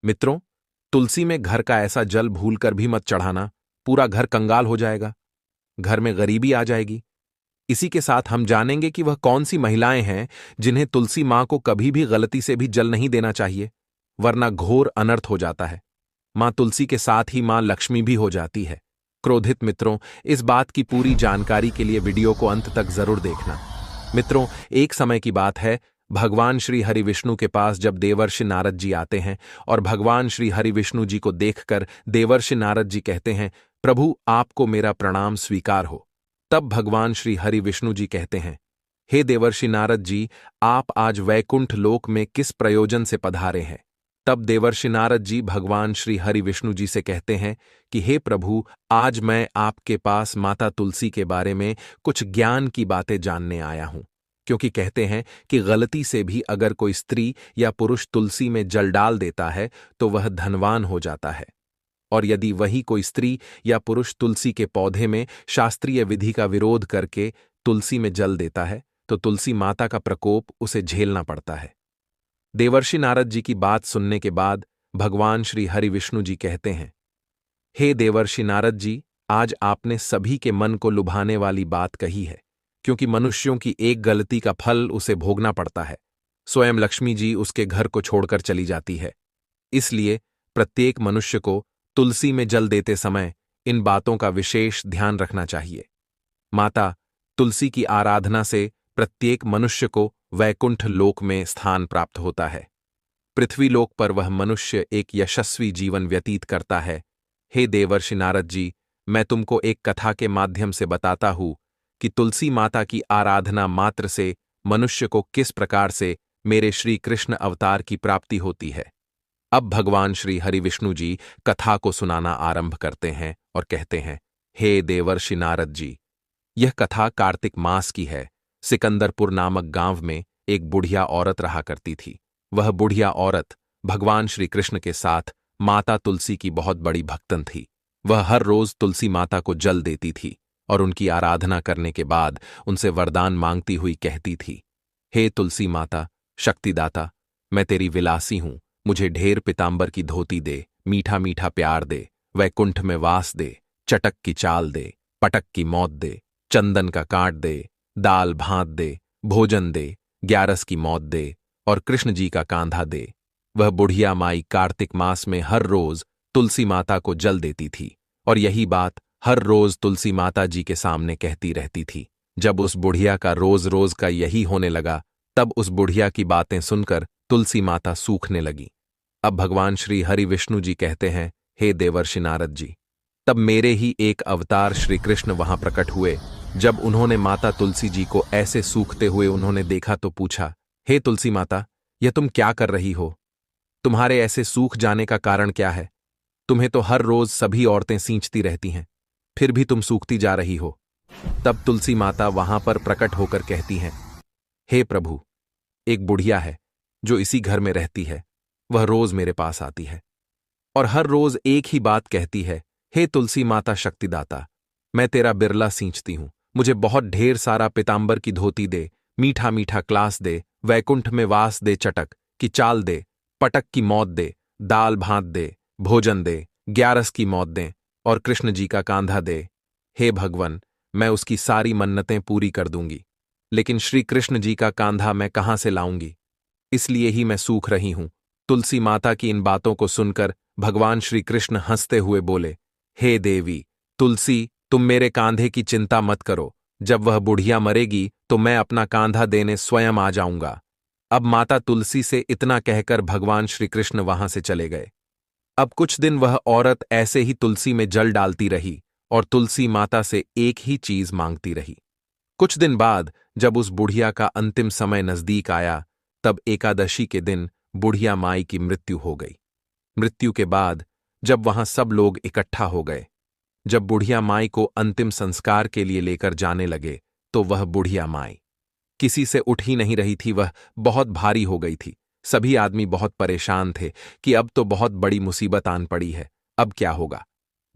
मित्रों, तुलसी में घर का ऐसा जल भूलकर भी मत चढ़ाना, पूरा घर कंगाल हो जाएगा, घर में गरीबी आ जाएगी। इसी के साथ हम जानेंगे कि वह कौन सी महिलाएं हैं जिन्हें तुलसी मां को कभी भी गलती से भी जल नहीं देना चाहिए, वरना घोर अनर्थ हो जाता है। मां तुलसी के साथ ही मां लक्ष्मी भी हो जाती है। क्रोधित मित्रों, इस बात की पूरी जानकारी के लिए वीडियो को अंत तक जरूर देखना। मित्रों, एक समय की बात है, भगवान श्री हरि विष्णु के पास जब देवर्षि नारद जी आते हैं और भगवान श्री हरि विष्णु जी को देखकर देवर्षि नारद जी कहते हैं, प्रभु आपको मेरा प्रणाम स्वीकार हो। तब भगवान श्री हरि विष्णु जी कहते हैं, हे देवर्षि नारद जी, आप आज वैकुंठ लोक में किस प्रयोजन से पधारे हैं? तब देवर्षि नारद जी भगवान श्री हरि विष्णु जी से कहते हैं कि हे प्रभु, आज मैं आपके पास माता तुलसी के बारे में कुछ ज्ञान की बातें जानने आया हूं, क्योंकि कहते हैं कि गलती से भी अगर कोई स्त्री या पुरुष तुलसी में जल डाल देता है तो वह धनवान हो जाता है, और यदि वही कोई स्त्री या पुरुष तुलसी के पौधे में शास्त्रीय विधि का विरोध करके तुलसी में जल देता है तो तुलसी माता का प्रकोप उसे झेलना पड़ता है। देवर्षि नारद जी की बात सुनने के बाद भगवान श्री हरि विष्णु जी कहते हैं, हे देवर्षि नारद जी, आज आपने सभी के मन को लुभाने वाली बात कही है, क्योंकि मनुष्यों की एक गलती का फल उसे भोगना पड़ता है। स्वयं लक्ष्मी जी उसके घर को छोड़कर चली जाती है। इसलिए प्रत्येक मनुष्य को तुलसी में जल देते समय इन बातों का विशेष ध्यान रखना चाहिए। माता तुलसी की आराधना से प्रत्येक मनुष्य को वैकुंठ लोक में स्थान प्राप्त होता है। पृथ्वी लोक पर वह मनुष्य एक यशस्वी जीवन व्यतीत करता है। हे देवर्षि नारद जी, मैं तुमको एक कथा के माध्यम से बताता हूं कि तुलसी माता की आराधना मात्र से मनुष्य को किस प्रकार से मेरे श्री कृष्ण अवतार की प्राप्ति होती है। अब भगवान श्री हरि विष्णु जी कथा को सुनाना आरंभ करते हैं और कहते हैं, हे देवर्षि नारद जी, यह कथा कार्तिक मास की है। सिकंदरपुर नामक गांव में एक बुढ़िया औरत रहा करती थी। वह बुढ़िया औरत भगवान श्री कृष्ण के साथ माता तुलसी की बहुत बड़ी भक्तन थी। वह हर रोज तुलसी माता को जल देती थी और उनकी आराधना करने के बाद उनसे वरदान मांगती हुई कहती थी, हे तुलसी माता शक्तिदाता, मैं तेरी विलासी हूं, मुझे ढेर पीतांबर की धोती दे, मीठा मीठा प्यार दे, वैकुंठ में वास दे, चटक की चाल दे, पटक की मौत दे, चंदन का काट दे, दाल भात दे, भोजन दे, ग्यारस की मौत दे और कृष्ण जी का कांधा दे। वह बुढ़िया माई कार्तिक मास में हर रोज तुलसी माता को जल देती थी और यही बात हर रोज तुलसी माता जी के सामने कहती रहती थी। जब उस बुढ़िया का रोज रोज का यही होने लगा, तब उस बुढ़िया की बातें सुनकर तुलसी माता सूखने लगी। अब भगवान श्री हरि विष्णु जी कहते हैं, हे देवर्षि नारद जी, तब मेरे ही एक अवतार श्री कृष्ण वहां प्रकट हुए। जब उन्होंने माता तुलसी जी को ऐसे सूखते हुए उन्होंने देखा तो पूछा, हे तुलसी माता, यह तुम क्या कर रही हो? तुम्हारे ऐसे सूख जाने का कारण क्या है? तुम्हें तो हर रोज सभी औरतें सींचती रहती हैं, फिर भी तुम सूखती जा रही हो। तब तुलसी माता वहां पर प्रकट होकर कहती हैं, हे प्रभु, एक बुढ़िया है जो इसी घर में रहती है। वह रोज मेरे पास आती है और हर रोज एक ही बात कहती है, हे तुलसी माता शक्तिदाता, मैं तेरा बिरला सींचती हूं, मुझे बहुत ढेर सारा पीतांबर की धोती दे, मीठा मीठा क्लास दे, वैकुंठ में वास दे, चटक की चाल दे, पटक की मौत दे, दाल भात दे, भोजन दे, ग्यारस की मौत दे और कृष्ण जी का कांधा दे। हे भगवन, मैं उसकी सारी मन्नतें पूरी कर दूंगी, लेकिन श्री कृष्ण जी का कांधा मैं कहां से लाऊंगी? इसलिए ही मैं सूख रही हूं। तुलसी माता की इन बातों को सुनकर भगवान श्री कृष्ण हंसते हुए बोले, हे देवी तुलसी, तुम मेरे कांधे की चिंता मत करो। जब वह बुढ़िया मरेगी तो मैं अपना कांधा देने स्वयं आ जाऊंगा। अब माता तुलसी से इतना कहकर भगवान श्री कृष्ण वहां से चले गए। अब कुछ दिन वह औरत ऐसे ही तुलसी में जल डालती रही और तुलसी माता से एक ही चीज मांगती रही। कुछ दिन बाद जब उस बुढ़िया का अंतिम समय नजदीक आया, तब एकादशी के दिन बुढ़िया माई की मृत्यु हो गई। मृत्यु के बाद जब वहां सब लोग इकट्ठा हो गए, जब बुढ़िया माई को अंतिम संस्कार के लिए लेकर जाने लगे, तो वह बुढ़िया माई किसी से उठ ही नहीं रही थी। वह बहुत भारी हो गई थी। सभी आदमी बहुत परेशान थे कि अब तो बहुत बड़ी मुसीबत आन पड़ी है, अब क्या होगा।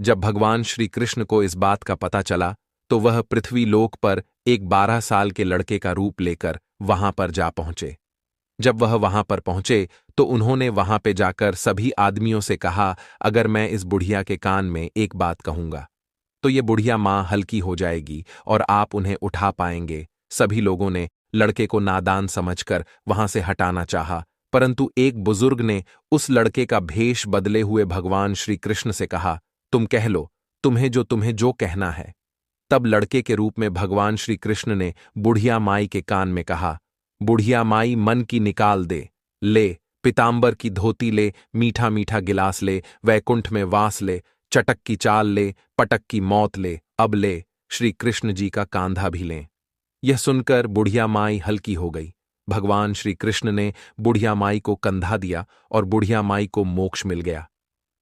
जब भगवान श्री कृष्ण को इस बात का पता चला तो वह पृथ्वी लोक पर एक 12 साल के लड़के का रूप लेकर वहां पर जा पहुंचे। जब वह वहां पर पहुंचे तो उन्होंने वहां पे जाकर सभी आदमियों से कहा, अगर मैं इस बुढ़िया के कान में एक बात कहूंगा तो ये बुढ़िया माँ हल्की हो जाएगी और आप उन्हें उठा पाएंगे। सभी लोगों ने लड़के को नादान समझकर वहां से हटाना चाहा, परंतु एक बुजुर्ग ने उस लड़के का भेष बदले हुए भगवान श्री कृष्ण से कहा, तुम कह लो, तुम्हें जो कहना है। तब लड़के के रूप में भगवान श्री कृष्ण ने बुढ़िया माई के कान में कहा, बुढ़िया माई मन की निकाल दे, ले पीतांबर की धोती ले, मीठा मीठा गिलास ले, वैकुंठ में वास ले, चटक की चाल ले, पटक की मौत ले, अब ले श्री कृष्ण जी का कांधा भी लें। यह सुनकर बुढ़िया माई हल्की हो गई। भगवान श्री कृष्ण ने बुढ़िया माई को कंधा दिया और बुढ़िया माई को मोक्ष मिल गया।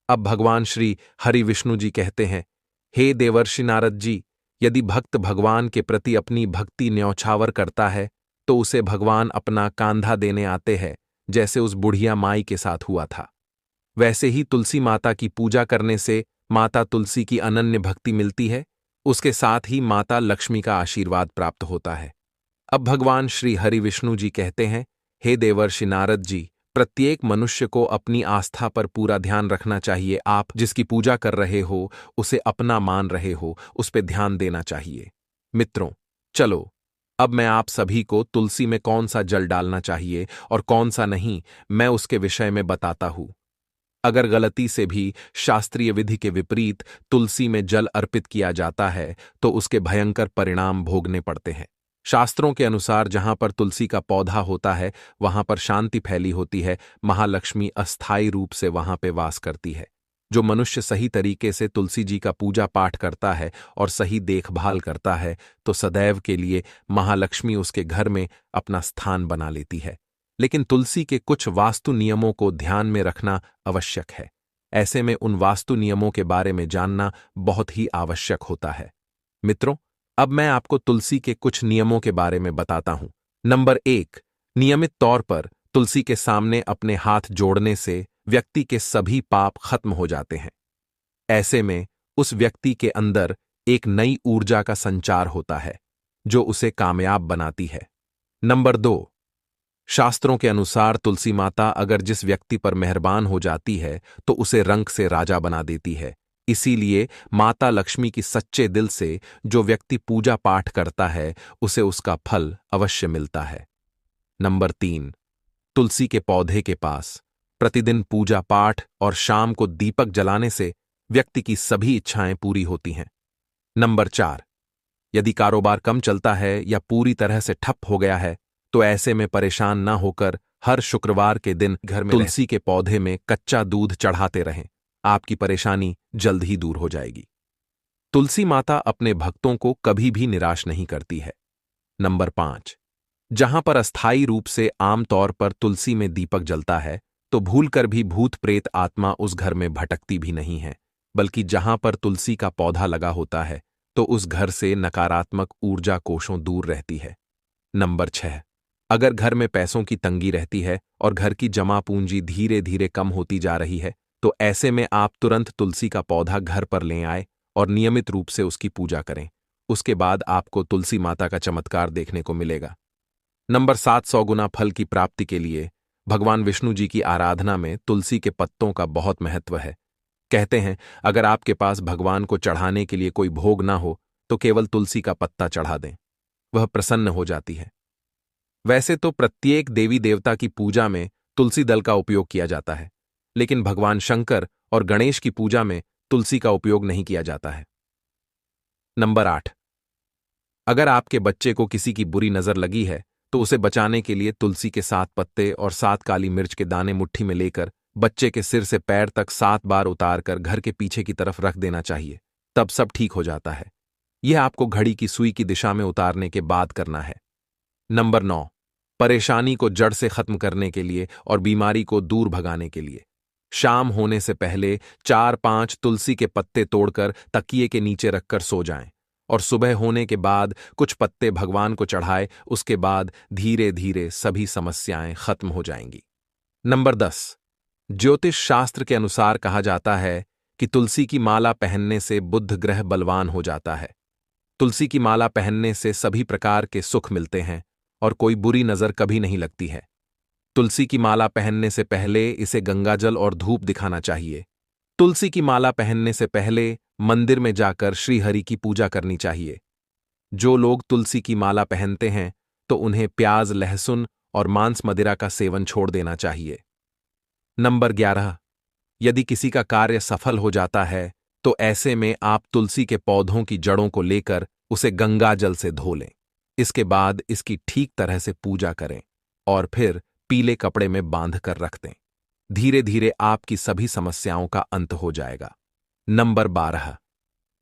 अब भगवान श्री हरि विष्णु जी कहते हैं, हे देवर्षि नारद जी, यदि भक्त भगवान के प्रति अपनी भक्ति न्यौछावर करता है तो उसे भगवान अपना कांधा देने आते हैं, जैसे उस बुढ़िया माई के साथ हुआ था। वैसे ही तुलसी माता की पूजा करने से माता तुलसी की अनन्य भक्ति मिलती है, उसके साथ ही माता लक्ष्मी का आशीर्वाद प्राप्त होता है। अब भगवान श्री हरि विष्णु जी कहते हैं, हे देवर्षि नारद जी, प्रत्येक मनुष्य को अपनी आस्था पर पूरा ध्यान रखना चाहिए। आप जिसकी पूजा कर रहे हो, उसे अपना मान रहे हो, उस पर ध्यान देना चाहिए। मित्रों, चलो अब मैं आप सभी को तुलसी में कौन सा जल डालना चाहिए और कौन सा नहीं, मैं उसके विषय में बताता हूं। अगर गलती से भी शास्त्रीय विधि के विपरीत तुलसी में जल अर्पित किया जाता है तो उसके भयंकर परिणाम भोगने पड़ते हैं। शास्त्रों के अनुसार जहां पर तुलसी का पौधा होता है वहां पर शांति फैली होती है, महालक्ष्मी अस्थायी रूप से वहां पे वास करती है। जो मनुष्य सही तरीके से तुलसी जी का पूजा पाठ करता है और सही देखभाल करता है तो सदैव के लिए महालक्ष्मी उसके घर में अपना स्थान बना लेती है। लेकिन तुलसी के कुछ वास्तु नियमों को ध्यान में रखना आवश्यक है। ऐसे में उन वास्तु नियमों के बारे में जानना बहुत ही आवश्यक होता है। मित्रों, अब मैं आपको तुलसी के कुछ नियमों के बारे में बताता हूं। नंबर 1, नियमित तौर पर तुलसी के सामने अपने हाथ जोड़ने से व्यक्ति के सभी पाप खत्म हो जाते हैं। ऐसे में उस व्यक्ति के अंदर एक नई ऊर्जा का संचार होता है जो उसे कामयाब बनाती है। नंबर 2, शास्त्रों के अनुसार तुलसी माता अगर जिस व्यक्ति पर मेहरबान हो जाती है तो उसे रंक से राजा बना देती है। इसीलिए माता लक्ष्मी की सच्चे दिल से जो व्यक्ति पूजा पाठ करता है उसे उसका फल अवश्य मिलता है। नंबर 3, तुलसी के पौधे के पास प्रतिदिन पूजा पाठ और शाम को दीपक जलाने से व्यक्ति की सभी इच्छाएं पूरी होती हैं। नंबर 4, यदि कारोबार कम चलता है या पूरी तरह से ठप हो गया है तो ऐसे में परेशान ना होकर हर शुक्रवार के दिन घर में तुलसी के पौधे में कच्चा दूध चढ़ाते रहें। आपकी परेशानी जल्द ही दूर हो जाएगी। तुलसी माता अपने भक्तों को कभी भी निराश नहीं करती है। नंबर 5, जहां पर अस्थायी रूप से आमतौर पर तुलसी में दीपक जलता है तो भूलकर भी भूत प्रेत आत्मा उस घर में भटकती भी नहीं है, बल्कि जहां पर तुलसी का पौधा लगा होता है तो उस घर से नकारात्मक ऊर्जा कोषों दूर रहती है। नंबर 6, अगर घर में पैसों की तंगी रहती है और घर की जमा पूंजी धीरे धीरे कम होती जा रही है तो ऐसे में आप तुरंत तुलसी का पौधा घर पर ले आए और नियमित रूप से उसकी पूजा करें। उसके बाद आपको तुलसी माता का चमत्कार देखने को मिलेगा। नंबर 7, 100 गुना फल की प्राप्ति के लिए भगवान विष्णु जी की आराधना में तुलसी के पत्तों का बहुत महत्व है। कहते हैं, अगर आपके पास भगवान को चढ़ाने के लिए कोई भोग ना हो तो केवल तुलसी का पत्ता चढ़ा दें, वह प्रसन्न हो जाती है। वैसे तो प्रत्येक देवी देवता की पूजा में तुलसी दल का उपयोग किया जाता है, लेकिन भगवान शंकर और गणेश की पूजा में तुलसी का उपयोग नहीं किया जाता है। नंबर 8, अगर आपके बच्चे को किसी की बुरी नजर लगी है तो उसे बचाने के लिए तुलसी के 7 पत्ते और 7 काली मिर्च के दाने मुट्ठी में लेकर बच्चे के सिर से पैर तक 7 बार उतारकर घर के पीछे की तरफ रख देना चाहिए, तब सब ठीक हो जाता है। यह आपको घड़ी की सुई की दिशा में उतारने के बाद करना है। नंबर 9, परेशानी को जड़ से खत्म करने के लिए और बीमारी को दूर भगाने के लिए शाम होने से पहले 4-5 तुलसी के पत्ते तोड़कर तकिए के नीचे रखकर सो जाएं और सुबह होने के बाद कुछ पत्ते भगवान को चढ़ाए। उसके बाद धीरे धीरे सभी समस्याएं खत्म हो जाएंगी। नंबर 10, ज्योतिष शास्त्र के अनुसार कहा जाता है कि तुलसी की माला पहनने से बुध ग्रह बलवान हो जाता है। तुलसी की माला पहनने से सभी प्रकार के सुख मिलते हैं और कोई बुरी नजर कभी नहीं लगती है। तुलसी की माला पहनने से पहले इसे गंगाजल और धूप दिखाना चाहिए। तुलसी की माला पहनने से पहले मंदिर में जाकर श्रीहरि की पूजा करनी चाहिए। जो लोग तुलसी की माला पहनते हैं तो उन्हें प्याज, लहसुन और मांस मदिरा का सेवन छोड़ देना चाहिए। नंबर 11। यदि किसी का कार्य सफल हो जाता है तो ऐसे में आप तुलसी के पौधों की जड़ों को लेकर उसे गंगा जल से धो लें। इसके बाद इसकी ठीक तरह से पूजा करें और फिर पीले कपड़े में बांध कर रख दें। धीरे धीरे आपकी सभी समस्याओं का अंत हो जाएगा। नंबर 12।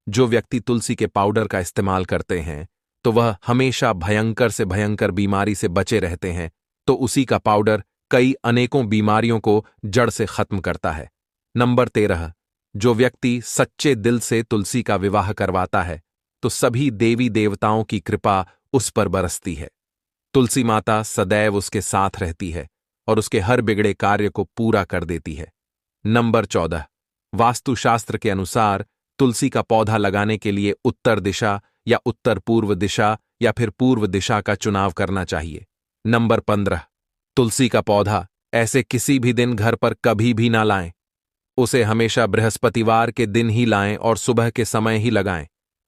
जो व्यक्ति तुलसी के पाउडर का इस्तेमाल करते हैं तो वह हमेशा भयंकर से भयंकर बीमारी से बचे रहते हैं, तो उसी का पाउडर कई अनेकों बीमारियों को जड़ से खत्म करता है। नंबर 13। जो व्यक्ति सच्चे दिल से तुलसी का विवाह करवाता है तो सभी देवी देवताओं की कृपा उस पर बरसती है। तुलसी माता सदैव उसके साथ रहती है और उसके हर बिगड़े कार्य को पूरा कर देती है। नंबर 14। वास्तुशास्त्र के अनुसार तुलसी का पौधा लगाने के लिए उत्तर दिशा या उत्तर पूर्व दिशा या फिर पूर्व दिशा का चुनाव करना चाहिए। नंबर 15। तुलसी का पौधा ऐसे किसी भी दिन घर पर कभी भी ना लाएं। उसे हमेशा बृहस्पतिवार के दिन ही लाएं और सुबह के समय ही लगाएं।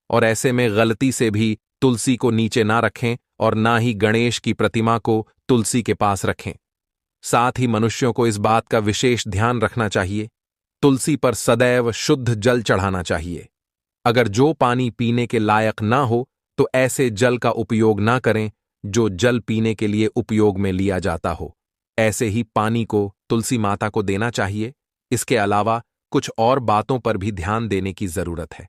और ऐसे में गलती से भी तुलसी को नीचे ना रखें और ना ही गणेश की प्रतिमा को तुलसी के पास रखें। साथ ही मनुष्यों को इस बात का विशेष ध्यान रखना चाहिए, तुलसी पर सदैव शुद्ध जल चढ़ाना चाहिए। अगर जो पानी पीने के लायक ना हो तो ऐसे जल का उपयोग ना करें जो जल पीने के लिए उपयोग में लिया जाता हो। ऐसे ही पानी को तुलसी माता को देना चाहिए। इसके अलावा कुछ और बातों पर भी ध्यान देने की जरूरत है।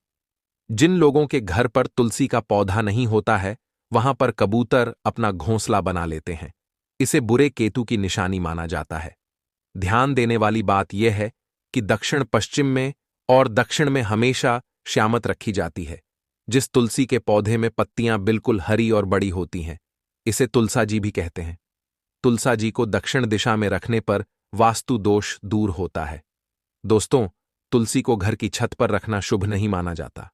जिन लोगों के घर पर तुलसी का पौधा नहीं होता है वहां पर कबूतर अपना घोंसला बना लेते हैं। इसे बुरे केतु की निशानी माना जाता है। ध्यान देने वाली बात यह है कि दक्षिण पश्चिम में और दक्षिण में हमेशा श्यामत रखी जाती है। जिस तुलसी के पौधे में पत्तियां बिल्कुल हरी और बड़ी होती हैं, इसे तुलसा जी भी कहते हैं। तुलसा जी को दक्षिण दिशा में रखने पर वास्तु दोष दूर होता है। दोस्तों, तुलसी को घर की छत पर रखना शुभ नहीं माना जाता।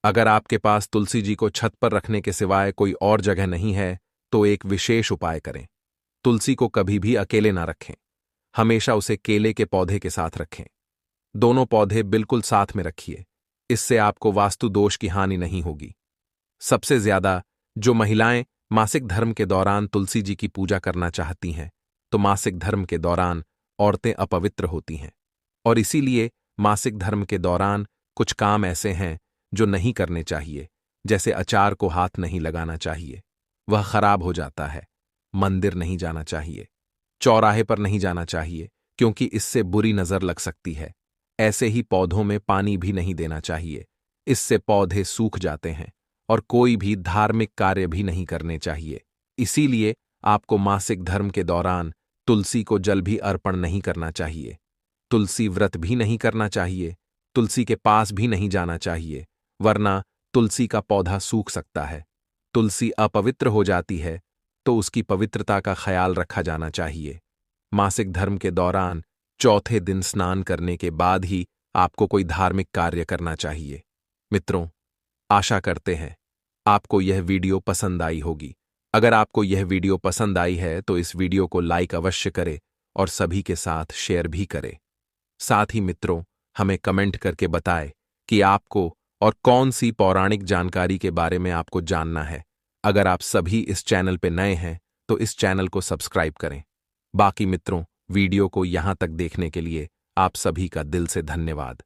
अगर आपके पास तुलसी जी को छत पर रखने के सिवाय कोई और जगह नहीं है तो एक विशेष उपाय करें। तुलसी को कभी भी अकेले ना रखें, हमेशा उसे केले के पौधे के साथ रखें। दोनों पौधे बिल्कुल साथ में रखिए, इससे आपको वास्तु दोष की हानि नहीं होगी। सबसे ज्यादा जो महिलाएं मासिक धर्म के दौरान तुलसी जी की पूजा करना चाहती हैं तो मासिक धर्म के दौरान औरतें अपवित्र होती हैं और इसीलिए मासिक धर्म के दौरान कुछ काम ऐसे हैं जो नहीं करने चाहिए, जैसे अचार को हाथ नहीं लगाना चाहिए, वह खराब हो जाता है। मंदिर नहीं जाना चाहिए, चौराहे पर नहीं जाना चाहिए क्योंकि इससे बुरी नजर लग सकती है। ऐसे ही पौधों में पानी भी नहीं देना चाहिए, इससे पौधे सूख जाते हैं। और कोई भी धार्मिक कार्य भी नहीं करने चाहिए। इसीलिए आपको मासिक धर्म के दौरान तुलसी को जल भी अर्पण नहीं करना चाहिए, तुलसी व्रत भी नहीं करना चाहिए, तुलसी के पास भी नहीं जाना चाहिए, वरना तुलसी का पौधा सूख सकता है। तुलसी अपवित्र हो जाती है तो उसकी पवित्रता का ख्याल रखा जाना चाहिए। मासिक धर्म के दौरान चौथे दिन स्नान करने के बाद ही आपको कोई धार्मिक कार्य करना चाहिए। मित्रों, आशा करते हैं आपको यह वीडियो पसंद आई होगी। अगर आपको यह वीडियो पसंद आई है तो इस वीडियो को लाइक अवश्य करें और सभी के साथ शेयर भी करें। साथ ही मित्रों, हमें कमेंट करके बताएं कि आपको और कौन सी पौराणिक जानकारी के बारे में आपको जानना है। अगर आप सभी इस चैनल पे नए हैं तो इस चैनल को सब्सक्राइब करें। बाकी मित्रों, वीडियो को यहां तक देखने के लिए आप सभी का दिल से धन्यवाद।